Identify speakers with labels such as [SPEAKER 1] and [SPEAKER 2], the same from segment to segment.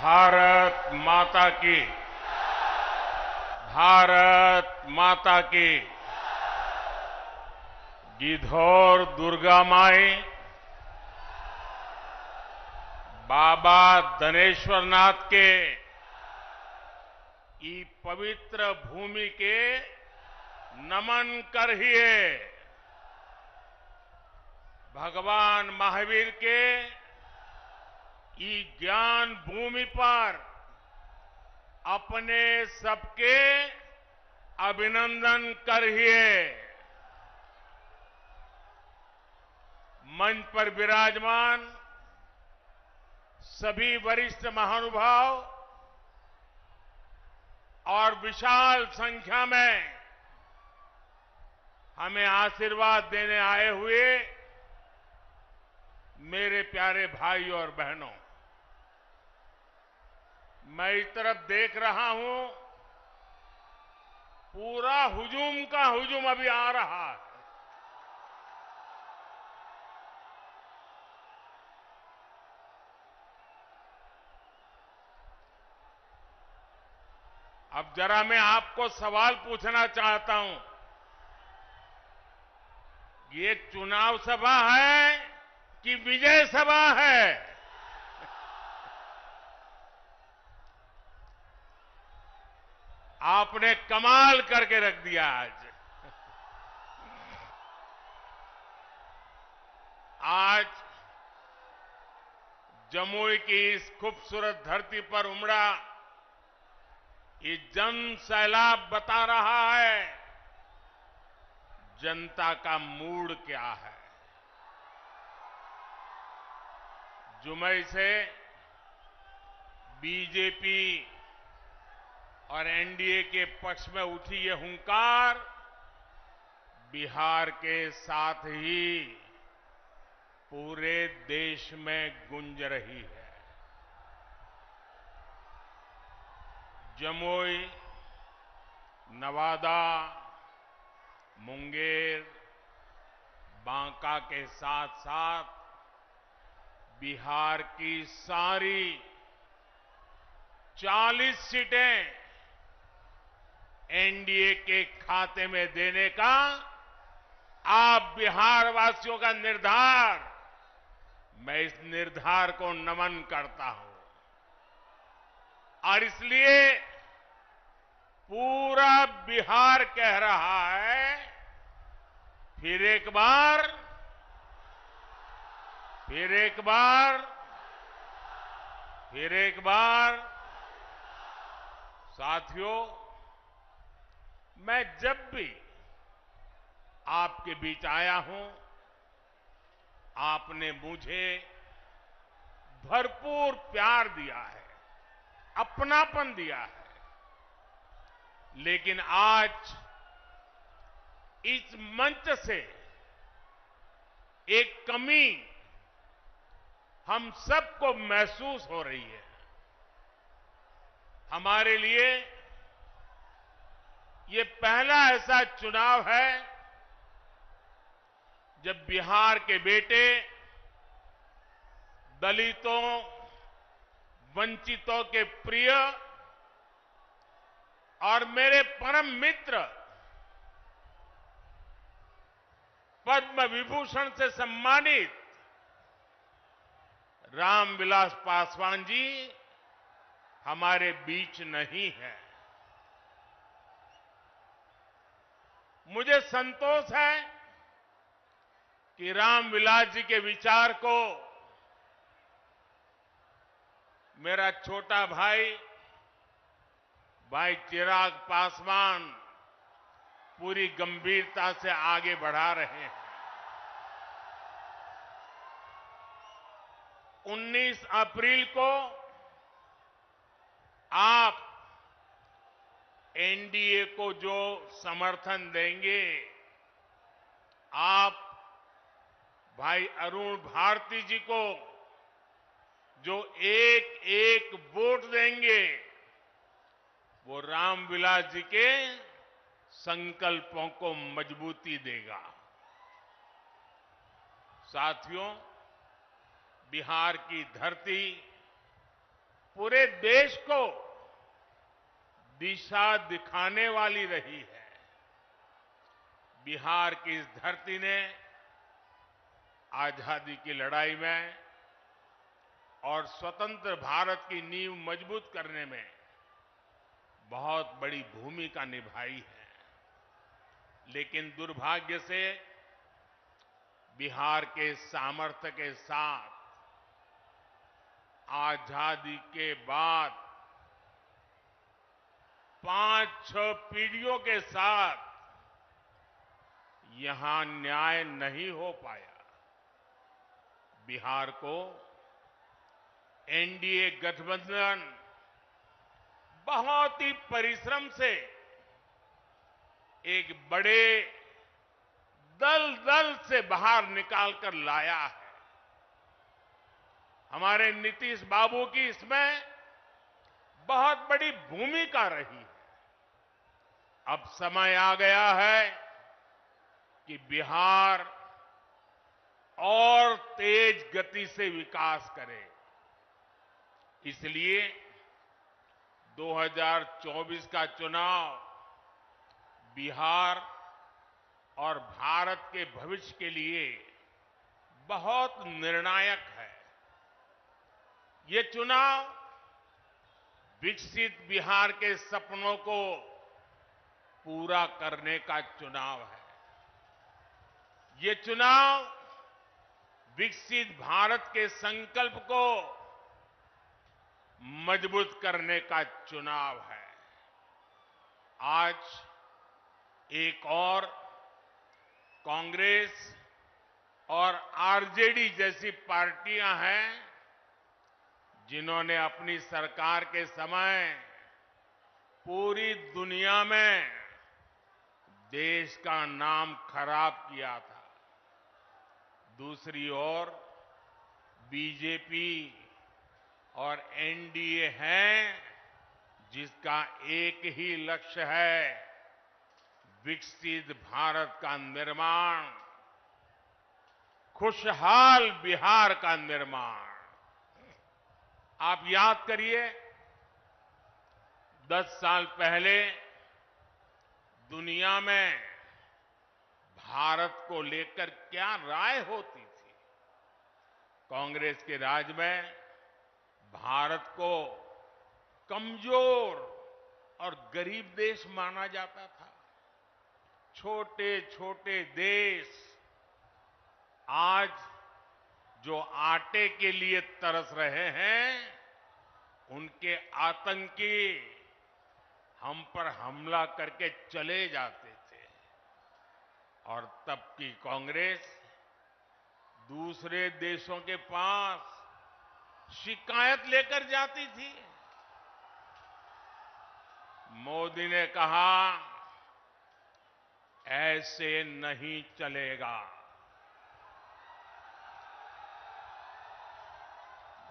[SPEAKER 1] भारत माता की, भारत माता की। गिद्धौर दुर्गा माई, बाबा धनेश्वर नाथ के ई पवित्र भूमि के नमन करिए। भगवान महावीर के ई ज्ञान भूमि पर अपने सबके अभिनंदन करिए। मंच पर विराजमान सभी वरिष्ठ महानुभाव और विशाल संख्या में हमें आशीर्वाद देने आए हुए मेरे प्यारे भाई और बहनों, मैं इस तरफ देख रहा हूं, पूरा हुजूम का हुजूम अभी आ रहा है। अब जरा मैं आपको सवाल पूछना चाहता हूं, ये चुनाव सभा है कि विजय सभा है? आपने कमाल करके रख दिया आज। आज जमुई की इस खूबसूरत धरती पर उमड़ा ये जन सैलाब बता रहा है जनता का मूड क्या है। जुमई से बीजेपी और एनडीए के पक्ष में उठी ये हुंकार बिहार के साथ ही पूरे देश में गूंज रही है। जमुई, नवादा, मुंगेर, बांका के साथ साथ बिहार की सारी 40 सीटें एनडीए के खाते में देने का आप बिहार वासियों का निर्धार, मैं इस निर्धार को नमन करता हूं। और इसलिए पूरा बिहार कह रहा है, फिर एक बार, फिर एक बार, फिर एक बार। साथियों, मैं जब भी आपके बीच आया हूं, आपने मुझे भरपूर प्यार दिया है, अपनापन दिया है। लेकिन आज इस मंच से एक कमी हम सबको महसूस हो रही है। हमारे लिए ये पहला ऐसा चुनाव है जब बिहार के बेटे दलितों, वंचितों के प्रिय और मेरे परम मित्र पद्म विभूषण से सम्मानित रामविलास पासवान जी हमारे बीच नहीं है। मुझे संतोष है कि रामविलास जी के विचार को मेरा छोटा भाई चिराग पासवान पूरी गंभीरता से आगे बढ़ा रहे हैं। 19 अप्रैल को आप एनडीए को जो समर्थन देंगे, आप भाई अरुण भारती जी को जो एक एक वोट देंगे, वो रामविलास जी के संकल्पों को मजबूती देगा। साथियों, बिहार की धरती पूरे देश को दिशा दिखाने वाली रही है। बिहार की इस धरती ने आजादी की लड़ाई में और स्वतंत्र भारत की नींव मजबूत करने में बहुत बड़ी भूमिका निभाई है। लेकिन दुर्भाग्य से बिहार के सामर्थ्य के साथ आजादी के बाद 5-6 पीढ़ियों के साथ यहां न्याय नहीं हो पाया। बिहार को एनडीए गठबंधन बहुत ही परिश्रम से एक बड़े दल से बाहर निकालकर लाया है। हमारे नीतीश बाबू की इसमें बहुत बड़ी भूमिका रही है। अब समय आ गया है कि बिहार और तेज गति से विकास करे। इसलिए 2024 का चुनाव बिहार और भारत के भविष्य के लिए बहुत निर्णायक है। ये चुनाव विकसित बिहार के सपनों को पूरा करने का चुनाव है। ये चुनाव विकसित भारत के संकल्प को मजबूत करने का चुनाव है। आज एक और कांग्रेस और आरजेडी जैसी पार्टियां हैं जिन्होंने अपनी सरकार के समय पूरी दुनिया में देश का नाम खराब किया था। दूसरी ओर बीजेपी और एनडीए है जिसका एक ही लक्ष्य है, विकसित भारत का निर्माण, खुशहाल बिहार का निर्माण। आप याद करिए 10 साल पहले दुनिया में भारत को लेकर क्या राय होती थी। कांग्रेस के राज में भारत को कमजोर और गरीब देश माना जाता था। छोटे छोटे देश आज जो आटे के लिए तरस रहे हैं, उनके आतंकी हम पर हमला करके चले जाते थे। और तब की कांग्रेस दूसरे देशों के पास शिकायत लेकर जाती थी। मोदी ने कहा, ऐसे नहीं चलेगा।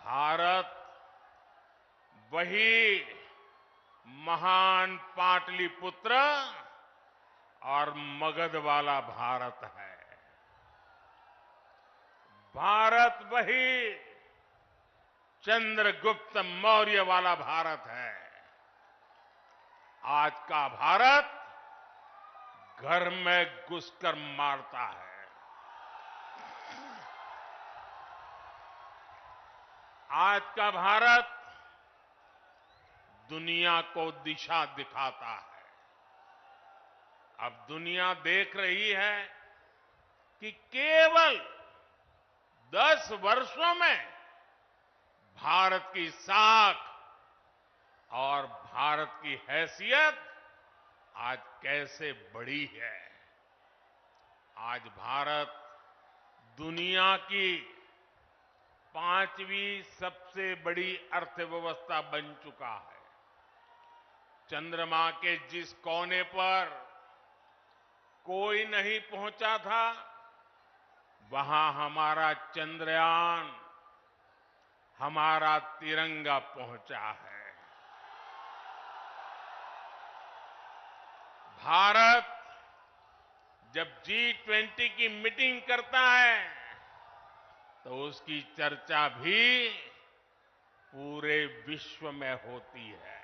[SPEAKER 1] भारत वही महान पाटलिपुत्र और मगध वाला भारत है। भारत वही चंद्रगुप्त मौर्य वाला भारत है। आज का भारत घर में घुसकर मारता है। आज का भारत दुनिया को दिशा दिखाता है। अब दुनिया देख रही है कि केवल 10 वर्षों में भारत की साख और भारत की हैसियत आज कैसे बढ़ी है। आज भारत दुनिया की 5वीं सबसे बड़ी अर्थव्यवस्था बन चुका है। चंद्रमा के जिस कोने पर कोई नहीं पहुंचा था, वहां हमारा चंद्रयान, हमारा तिरंगा पहुंचा है। भारत जब G20 की मीटिंग करता है तो उसकी चर्चा भी पूरे विश्व में होती है।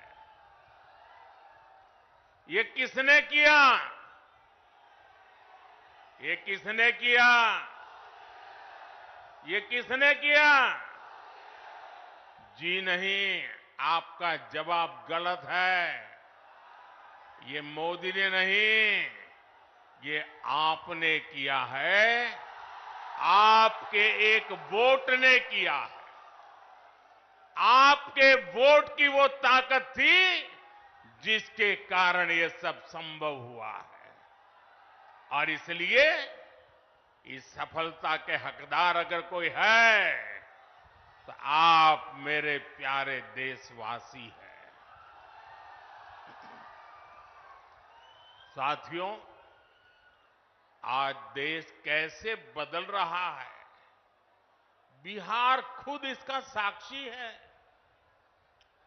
[SPEAKER 1] ये किसने किया? ये किसने किया? ये किसने किया? जी नहीं, आपका जवाब गलत है। ये मोदी ने नहीं, ये आपने किया है। आपके एक वोट ने किया है। आपके वोट की वो ताकत थी जिसके कारण ये सब संभव हुआ है। और इसलिए इस सफलता के हकदार अगर कोई है तो आप मेरे प्यारे देशवासी हैं। साथियों, आज देश कैसे बदल रहा है, बिहार खुद इसका साक्षी है।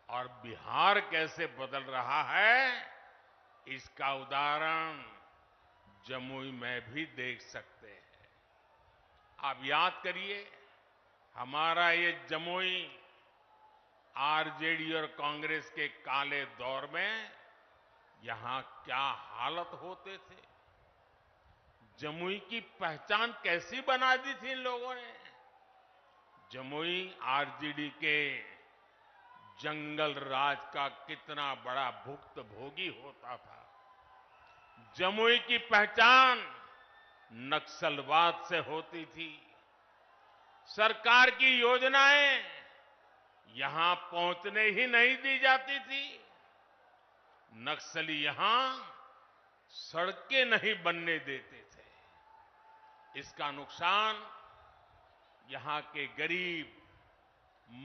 [SPEAKER 1] और बिहार कैसे बदल रहा है, इसका उदाहरण जमुई में भी देख सकते हैं। आप याद करिए, हमारा ये जमुई आरजेडी और कांग्रेस के काले दौर में यहां क्या हालत होते थे। जमुई की पहचान कैसी बना दी थी इन लोगों ने। जमुई आरजेडी के जंगल राज का कितना बड़ा भुक्तभोगी होता था। जमुई की पहचान नक्सलवाद से होती थी। सरकार की योजनाएं यहां पहुंचने ही नहीं दी जाती थी। नक्सली यहां सड़कें नहीं बनने देते थे। इसका नुकसान यहां के गरीब,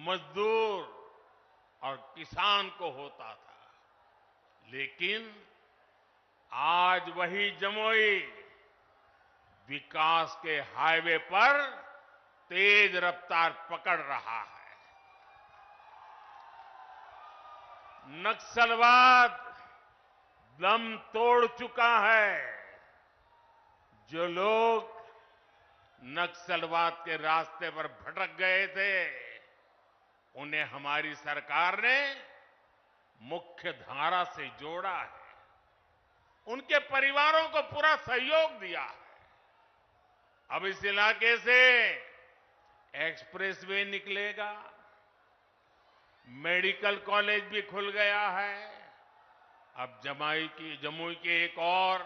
[SPEAKER 1] मजदूर और किसान को होता था। लेकिन आज वही जमुई विकास के हाईवे पर तेज रफ्तार पकड़ रहा है। नक्सलवाद दम तोड़ चुका है। जो लोग नक्सलवाद के रास्ते पर भटक गए थे, उन्हें हमारी सरकार ने मुख्य धारा से जोड़ा है। उनके परिवारों को पूरा सहयोग दिया है। अब इस इलाके से एक्सप्रेसवे निकलेगा, मेडिकल कॉलेज भी खुल गया है। अब जमुई के एक और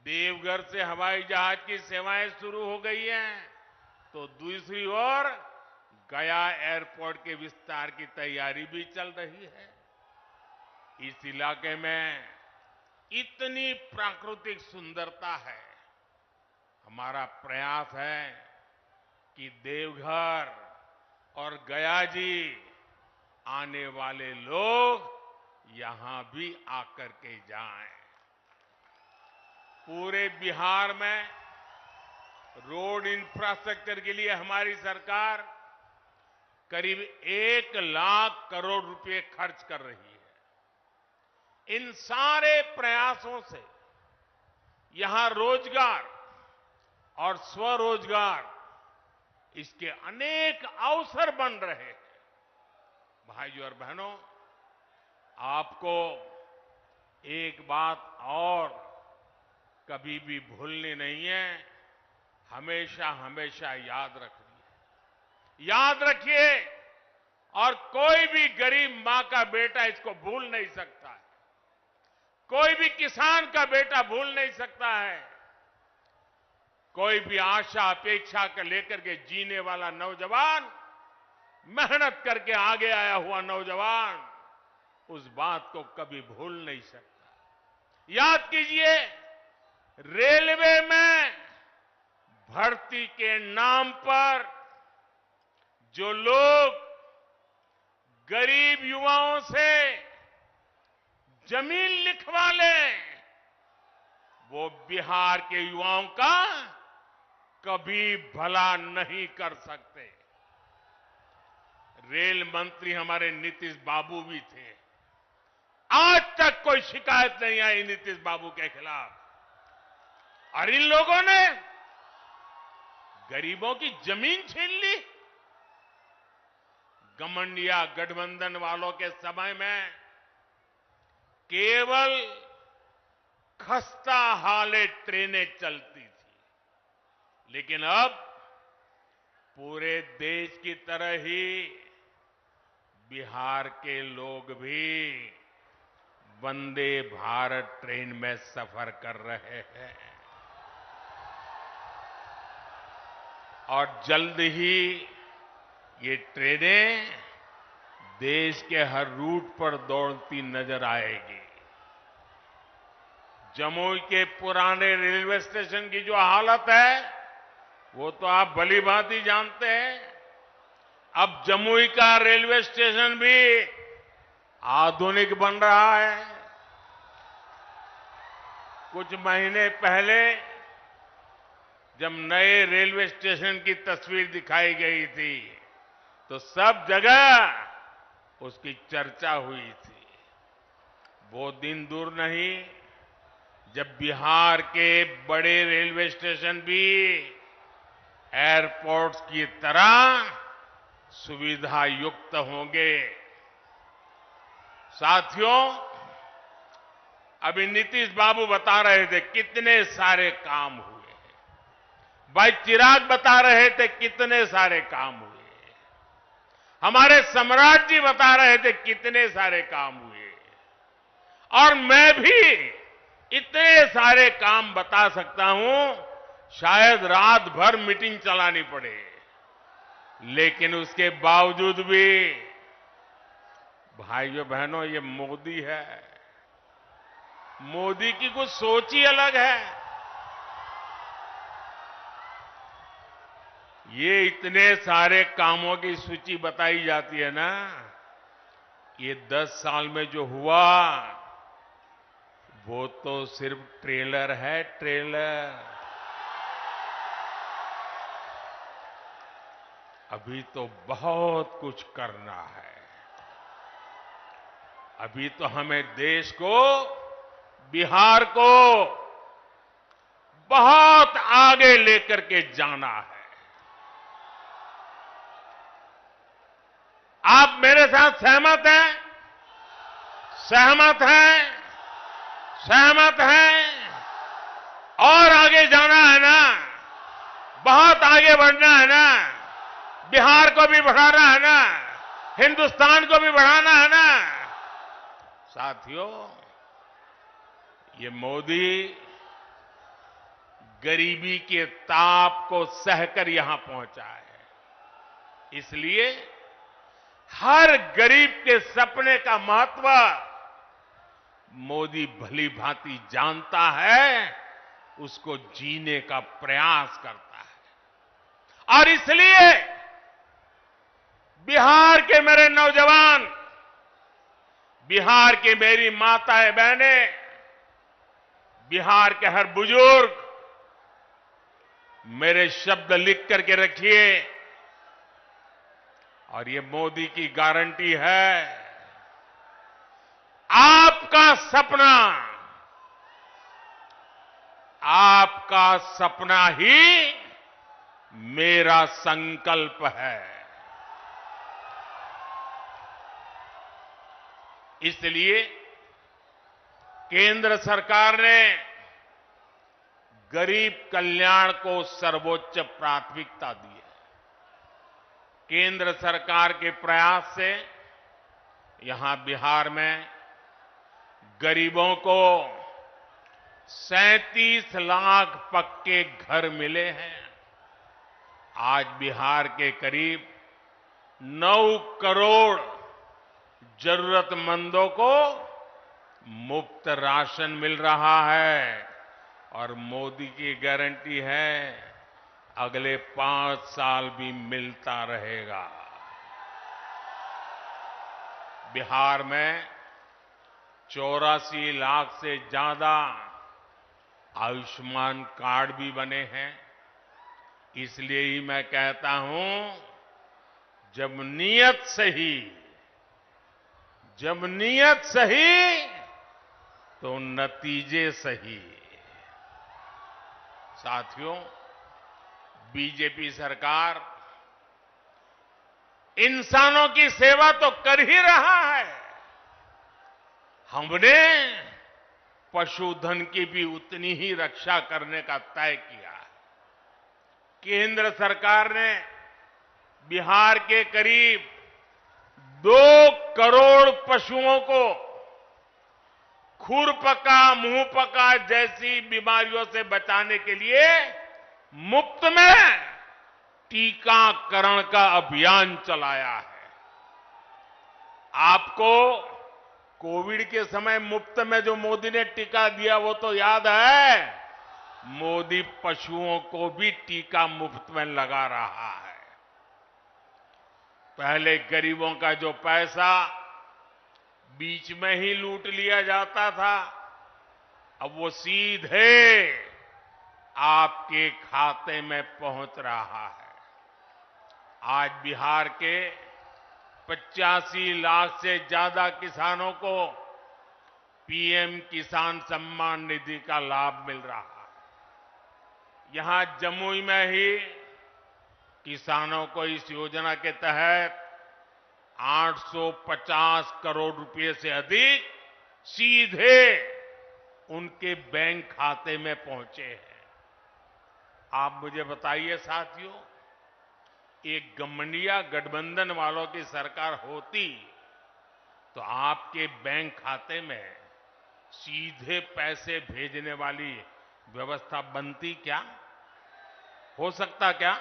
[SPEAKER 1] देवघर से हवाई जहाज की सेवाएं शुरू हो गई हैं, तो दूसरी ओर गया एयरपोर्ट के विस्तार की तैयारी भी चल रही है। इस इलाके में इतनी प्राकृतिक सुंदरता है। हमारा प्रयास है कि देवघर और गया जी आने वाले लोग यहां भी आकर के जाएं। पूरे बिहार में रोड इंफ्रास्ट्रक्चर के लिए हमारी सरकार करीब 1 लाख करोड़ रुपए खर्च कर रही है। इन सारे प्रयासों से यहां रोजगार और स्वरोजगार, इसके अनेक अवसर बन रहे हैं। भाइयों और बहनों, आपको एक बात और कभी भी भूलनी नहीं है, हमेशा हमेशा याद रखनी है। याद रखिए, और कोई भी गरीब मां का बेटा इसको भूल नहीं सकता है। कोई भी किसान का बेटा भूल नहीं सकता है। कोई भी आशा अपेक्षा के लेकर के जीने वाला नौजवान, मेहनत करके आगे आया हुआ नौजवान, उस बात को कभी भूल नहीं सकता। याद कीजिए, रेलवे में भर्ती के नाम पर जो लोग गरीब युवाओं से जमीन लिखवा लें, वो बिहार के युवाओं का कभी भला नहीं कर सकते। रेल मंत्री हमारे नीतीश बाबू भी थे। आज तक कोई शिकायत नहीं आई नीतीश बाबू के खिलाफ। और इन लोगों ने गरीबों की जमीन छीन ली। घमंड या गठबंधन वालों के समय में केवल खस्ता हाले ट्रेनें चलती थी, लेकिन अब पूरे देश की तरह ही बिहार के लोग भी वंदे भारत ट्रेन में सफर कर रहे हैं और जल्द ही ये ट्रेनें देश के हर रूट पर दौड़ती नजर आएगी। जमुई के पुराने रेलवे स्टेशन की जो हालत है वो तो आप भली भांति जानते हैं। अब जमुई का रेलवे स्टेशन भी आधुनिक बन रहा है। कुछ महीने पहले जब नए रेलवे स्टेशन की तस्वीर दिखाई गई थी तो सब जगह उसकी चर्चा हुई थी। वो दिन दूर नहीं जब बिहार के बड़े रेलवे स्टेशन भी एयरपोर्ट्स की तरह सुविधा युक्त होंगे। साथियों, अभी नीतीश बाबू बता रहे थे कितने सारे काम हुए हैं। भाई चिराग बता रहे थे कितने सारे काम हुए। हमारे सम्राट जी बता रहे थे कितने सारे काम हुए। और मैं भी इतने सारे काम बता सकता हूं, शायद रात भर मीटिंग चलानी पड़े, लेकिन उसके बावजूद भी भाइयों बहनों ये मोदी है। मोदी की कुछ सोच ही अलग है। ये इतने सारे कामों की सूची बताई जाती है ना, ये 10 साल में जो हुआ वो तो सिर्फ ट्रेलर है, ट्रेलर। अभी तो बहुत कुछ करना है। अभी तो हमें देश को, बिहार को बहुत आगे लेकर के जाना है। आप मेरे साथ सहमत हैं? सहमत हैं? सहमत हैं? और आगे जाना है ना? बहुत आगे बढ़ना है ना? बिहार को भी बढ़ाना है ना? हिंदुस्तान को भी बढ़ाना है ना? साथियों, ये मोदी गरीबी के ताप को सहकर यहां पहुंचा है। इसलिए हर गरीब के सपने का महत्व मोदी भली भांति जानता है, उसको जीने का प्रयास करता है। और इसलिए बिहार के मेरे नौजवान, बिहार की मेरी माताएं बहनें, बिहार के हर बुजुर्ग मेरे शब्द लिख करके रखिए। और ये मोदी की गारंटी है, आपका सपना ही मेरा संकल्प है। इसलिए केंद्र सरकार ने गरीब कल्याण को सर्वोच्च प्राथमिकता दी है। केंद्र सरकार के प्रयास से यहां बिहार में गरीबों को 37 लाख पक्के घर मिले हैं। आज बिहार के करीब 9 करोड़ जरूरतमंदों को मुफ्त राशन मिल रहा है। और मोदी की गारंटी है, अगले 5 साल भी मिलता रहेगा। बिहार में 84 लाख से ज्यादा आयुष्मान कार्ड भी बने हैं। इसलिए ही मैं कहता हूं, जब नीयत सही तो नतीजे सही। साथियों, बीजेपी सरकार इंसानों की सेवा तो कर ही रहा है, हमने पशुधन की भी उतनी ही रक्षा करने का तय किया है। केंद्र सरकार ने बिहार के करीब 2 करोड़ पशुओं को खुरपका, मुंहपका जैसी बीमारियों से बचाने के लिए मुफ्त में टीकाकरण का अभियान चलाया है। आपको कोविड के समय मुफ्त में जो मोदी ने टीका दिया वो तो याद है। मोदी पशुओं को भी टीका मुफ्त में लगा रहा है। पहले गरीबों का जो पैसा बीच में ही लूट लिया जाता था, अब वो सीधे आपके खाते में पहुंच रहा है। आज बिहार के 85 लाख से ज्यादा किसानों को पीएम किसान सम्मान निधि का लाभ मिल रहा है। यहां जमुई में ही किसानों को इस योजना के तहत 850 करोड़ रुपए से अधिक सीधे उनके बैंक खाते में पहुंचे हैं। आप मुझे बताइए साथियों, एक गठबंधन गठबंधन वालों की सरकार होती तो आपके बैंक खाते में सीधे पैसे भेजने वाली व्यवस्था बनती क्या? हो सकता क्या?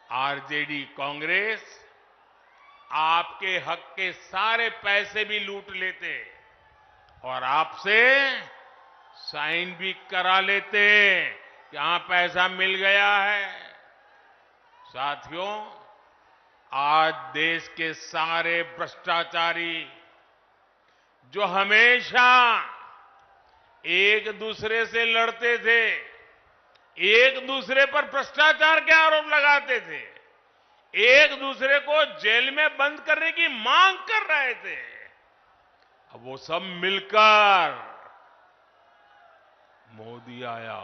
[SPEAKER 1] आरजेडी कांग्रेस आपके हक के सारे पैसे भी लूट लेते और आपसे साइन भी करा लेते कि हां पैसा मिल गया है। साथियों, आज देश के सारे भ्रष्टाचारी जो हमेशा एक दूसरे से लड़ते थे, एक दूसरे पर भ्रष्टाचार के आरोप लगाते थे, एक दूसरे को जेल में बंद करने की मांग कर रहे थे, अब वो सब मिलकर मोदी आया।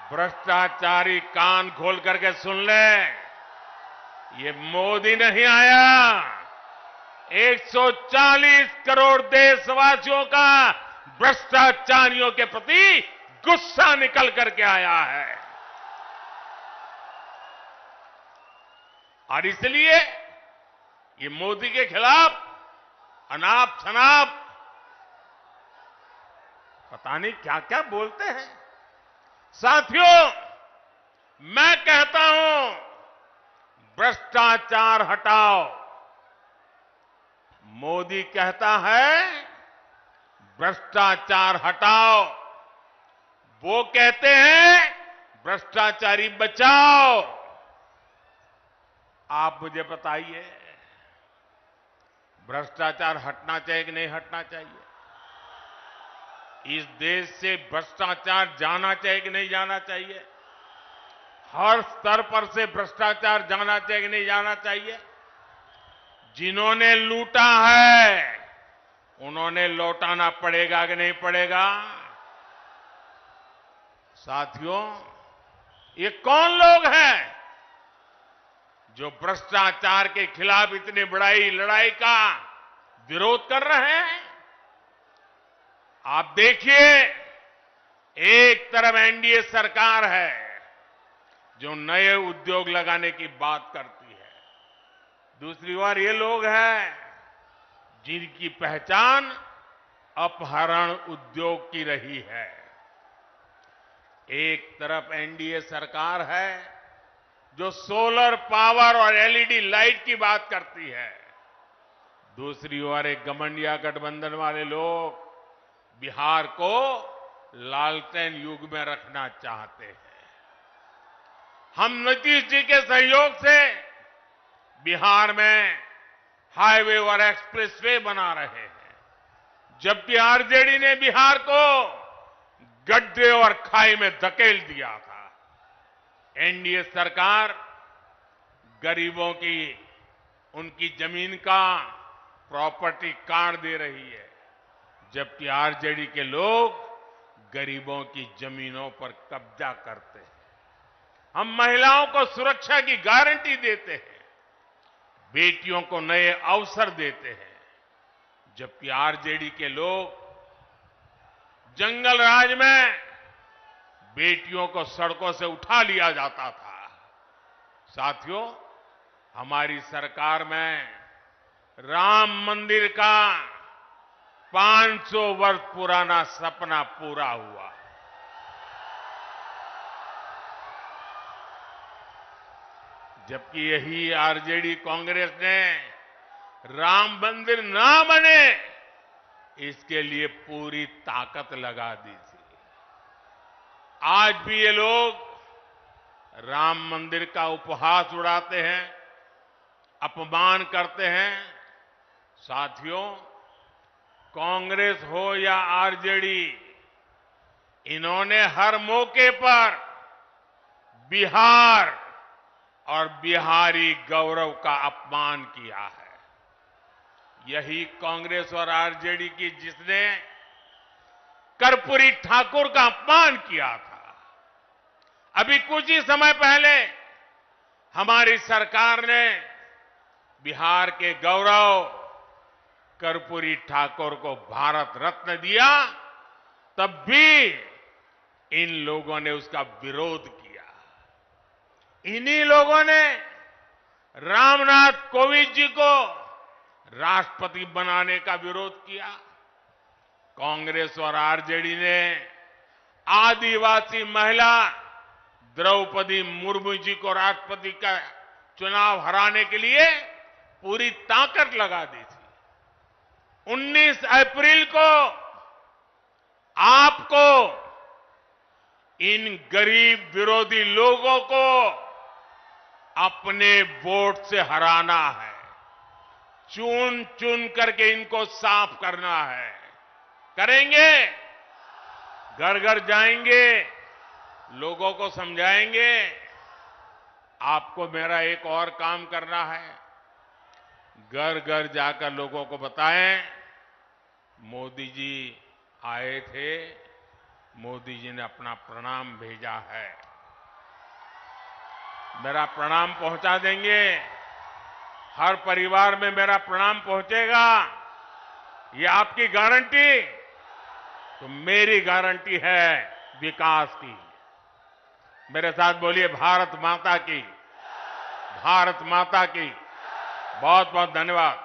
[SPEAKER 1] भ्रष्टाचारी कान खोल करके सुन ले, ये मोदी नहीं आया, 140 करोड़ देशवासियों का भ्रष्टाचारियों के प्रति गुस्सा निकल करके आया है। और इसलिए ये मोदी के खिलाफ अनाप शनाप पता नहीं क्या क्या बोलते हैं। साथियों, मैं कहता हूं भ्रष्टाचार हटाओ। मोदी कहता है भ्रष्टाचार हटाओ, वो कहते हैं भ्रष्टाचारी बचाओ। आप मुझे बताइए, भ्रष्टाचार हटना चाहिए कि नहीं हटना चाहिए? इस देश से भ्रष्टाचार जाना चाहिए कि नहीं जाना चाहिए? हर स्तर पर से भ्रष्टाचार जाना चाहिए कि नहीं जाना चाहिए? जिन्होंने लूटा है उन्होंने लौटाना पड़ेगा कि नहीं पड़ेगा? साथियों, ये कौन लोग हैं जो भ्रष्टाचार के खिलाफ इतनी बड़ी लड़ाई का विरोध कर रहे हैं? आप देखिए, एक तरफ एनडीए सरकार है जो नए उद्योग लगाने की बात करती है, दूसरी ओर ये लोग हैं जिनकी पहचान अपहरण उद्योग की रही है। एक तरफ एनडीए सरकार है जो सोलर पावर और एलईडी लाइट की बात करती है, दूसरी ओर एक गठबंधन गठबंधन वाले लोग बिहार को लालटेन युग में रखना चाहते हैं। हम नीतीश जी के सहयोग से बिहार में हाईवे और एक्सप्रेसवे बना रहे हैं, जबकि आरजेडी ने बिहार को गड्ढे और खाई में धकेल दिया था। एनडीए सरकार गरीबों की उनकी जमीन का प्रॉपर्टी कार्ड दे रही है, जबकि आरजेडी के लोग गरीबों की जमीनों पर कब्जा करते हैं। हम महिलाओं को सुरक्षा की गारंटी देते हैं, बेटियों को नए अवसर देते हैं, जबकि आरजेडी के लोग जंगल राज में बेटियों को सड़कों से उठा लिया जाता था। साथियों, हमारी सरकार में राम मंदिर का 500 वर्ष पुराना सपना पूरा हुआ। जबकि यही आरजेडी कांग्रेस ने राम मंदिर ना बने इसके लिए पूरी ताकत लगा दी थी। आज भी ये लोग राम मंदिर का उपहास उड़ाते हैं, अपमान करते हैं। साथियों, कांग्रेस हो या आरजेडी, इन्होंने हर मौके पर बिहार और बिहारी गौरव का अपमान किया है। यही कांग्रेस और आरजेडी की जिसने कर्पूरी ठाकुर का अपमान किया था। अभी कुछ ही समय पहले हमारी सरकार ने बिहार के गौरव कर्पूरी ठाकुर को भारत रत्न दिया, तब भी इन लोगों ने उसका विरोध किया। इन्हीं लोगों ने रामनाथ कोविंद जी को राष्ट्रपति बनाने का विरोध किया। कांग्रेस और आरजेडी ने आदिवासी महिला द्रौपदी मुर्मू जी को राष्ट्रपति का चुनाव हराने के लिए पूरी ताकत लगा दी थी। 19 अप्रैल को आपको इन गरीब विरोधी लोगों को अपने वोट से हराना है। चुन चुन करके इनको साफ करना है। करेंगे? घर घर जाएंगे, लोगों को समझाएंगे। आपको मेरा एक और काम करना है। घर घर जाकर लोगों को बताएं, मोदी जी आए थे, मोदी जी ने अपना प्रणाम भेजा है। मेरा प्रणाम पहुंचा देंगे। हर परिवार में मेरा प्रणाम पहुंचेगा। ये आपकी गारंटी? तो मेरी गारंटी है विकास की। मेरे साथ बोलिए, भारत माता की, भारत माता की। बहुत बहुत धन्यवाद।